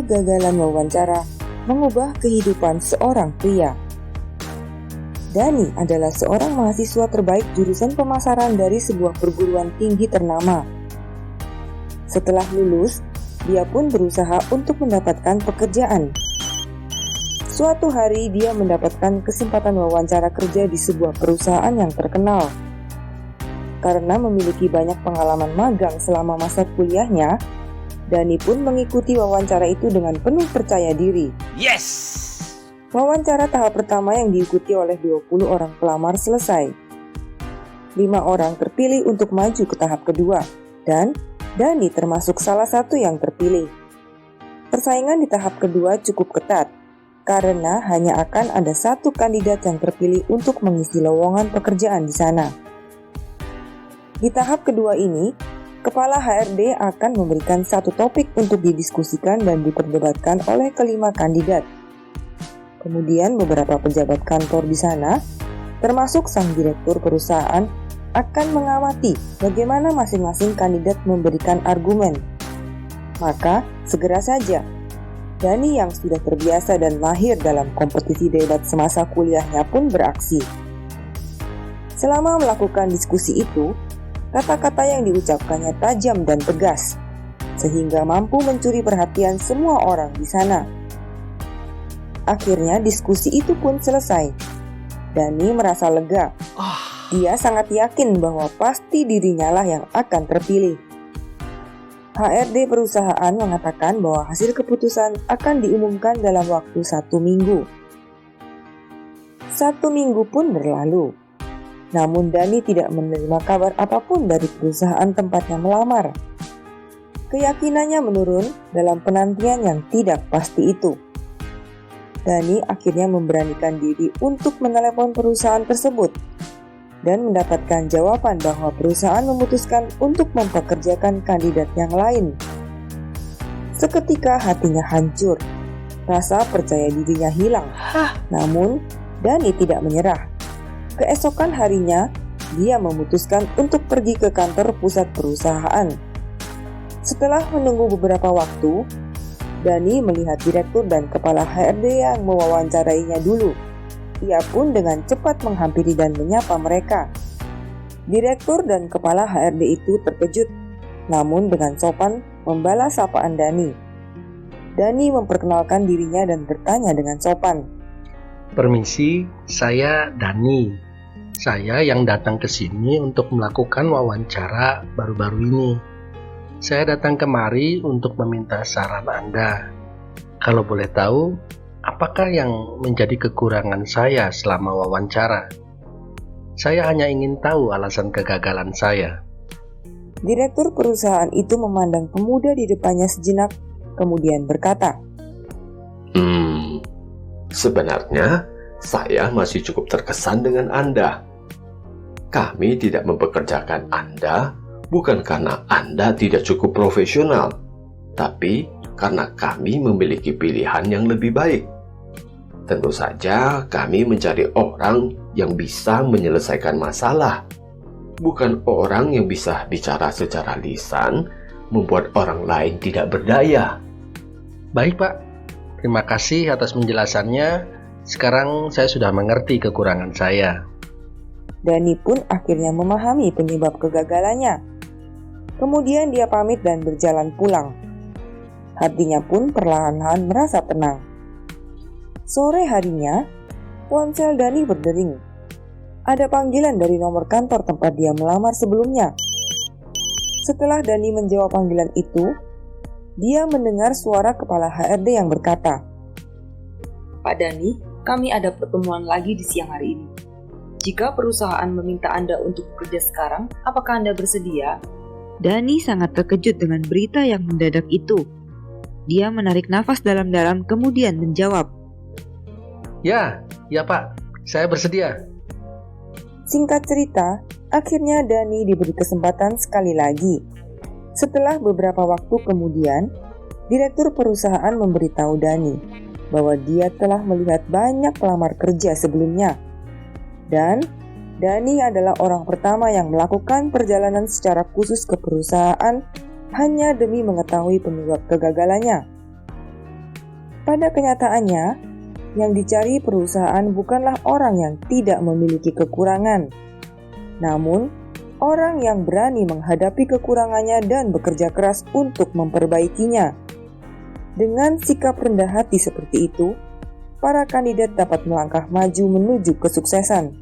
kegagalan wawancara mengubah kehidupan seorang pria. Dani adalah seorang mahasiswa terbaik jurusan pemasaran dari sebuah perguruan tinggi ternama. Setelah lulus, dia pun berusaha untuk mendapatkan pekerjaan. Suatu hari dia mendapatkan kesempatan wawancara kerja di sebuah perusahaan yang terkenal. Karena memiliki banyak pengalaman magang selama masa kuliahnya, Dani pun mengikuti wawancara itu dengan penuh percaya diri. Yes! Wawancara tahap pertama yang diikuti oleh 20 orang pelamar selesai. 5 orang terpilih untuk maju ke tahap kedua, dan Dani termasuk salah satu yang terpilih. Persaingan di tahap kedua cukup ketat, karena hanya akan ada satu kandidat yang terpilih untuk mengisi lowongan pekerjaan di sana. Di tahap kedua ini, Kepala HRD akan memberikan satu topik untuk didiskusikan dan diperdebatkan oleh kelima kandidat. Kemudian beberapa pejabat kantor di sana, termasuk sang direktur perusahaan, akan mengamati bagaimana masing-masing kandidat memberikan argumen. Maka, segera saja, Dani yang sudah terbiasa dan mahir dalam kompetisi debat semasa kuliahnya pun beraksi. Selama melakukan diskusi itu, kata-kata yang diucapkannya tajam dan tegas, sehingga mampu mencuri perhatian semua orang di sana. Akhirnya diskusi itu pun selesai. Dani merasa lega. Dia sangat yakin bahwa pasti dirinya lah yang akan terpilih. HRD perusahaan mengatakan bahwa hasil keputusan akan diumumkan dalam waktu 1 minggu. 1 minggu pun berlalu. Namun Dani tidak menerima kabar apapun dari perusahaan tempatnya melamar. Keyakinannya menurun dalam penantian yang tidak pasti itu. Dani akhirnya memberanikan diri untuk menelepon perusahaan tersebut dan mendapatkan jawaban bahwa perusahaan memutuskan untuk mempekerjakan kandidat yang lain. Seketika hatinya hancur, rasa percaya dirinya hilang. Namun, Dani tidak menyerah. Keesokan harinya, dia memutuskan untuk pergi ke kantor pusat perusahaan. Setelah menunggu beberapa waktu, Dani melihat direktur dan kepala HRD yang mewawancarainya dulu. Ia pun dengan cepat menghampiri dan menyapa mereka. Direktur dan kepala HRD itu terkejut, namun dengan sopan membalas sapaan Dani. Dani memperkenalkan dirinya dan bertanya dengan sopan. Permisi, saya Dani. Saya yang datang ke sini untuk melakukan wawancara baru-baru ini. Saya datang kemari untuk meminta saran Anda. Kalau boleh tahu, apakah yang menjadi kekurangan saya selama wawancara? Saya hanya ingin tahu alasan kegagalan saya. Direktur perusahaan itu memandang pemuda di depannya sejenak, kemudian berkata, Sebenarnya, saya masih cukup terkesan dengan Anda. Kami tidak mempekerjakan Anda bukan karena Anda tidak cukup profesional, tapi karena kami memiliki pilihan yang lebih baik. Tentu saja kami mencari orang yang bisa menyelesaikan masalah, bukan orang yang bisa bicara secara lisan, membuat orang lain tidak berdaya. Baik, Pak. Terima kasih atas penjelasannya. Sekarang saya sudah mengerti kekurangan saya. Dani pun akhirnya memahami penyebab kegagalannya. Kemudian dia pamit dan berjalan pulang. Hatinya pun perlahan-lahan merasa tenang. Sore harinya, ponsel Dani berdering. Ada panggilan dari nomor kantor tempat dia melamar sebelumnya. Setelah Dani menjawab panggilan itu, dia mendengar suara kepala HRD yang berkata, Pak Dani, kami ada pertemuan lagi di siang hari ini. Jika perusahaan meminta Anda untuk bekerja sekarang, apakah Anda bersedia? Dani sangat terkejut dengan berita yang mendadak itu. Dia menarik nafas dalam-dalam kemudian menjawab, Ya Pak, saya bersedia. Singkat cerita, akhirnya Dani diberi kesempatan sekali lagi. Setelah beberapa waktu kemudian, direktur perusahaan memberitahu Dani bahwa dia telah melihat banyak pelamar kerja sebelumnya. Dan Dani adalah orang pertama yang melakukan perjalanan secara khusus ke perusahaan hanya demi mengetahui penyebab kegagalannya. Pada kenyataannya, yang dicari perusahaan bukanlah orang yang tidak memiliki kekurangan, namun orang yang berani menghadapi kekurangannya dan bekerja keras untuk memperbaikinya. Dengan sikap rendah hati seperti itu, para kandidat dapat melangkah maju menuju kesuksesan.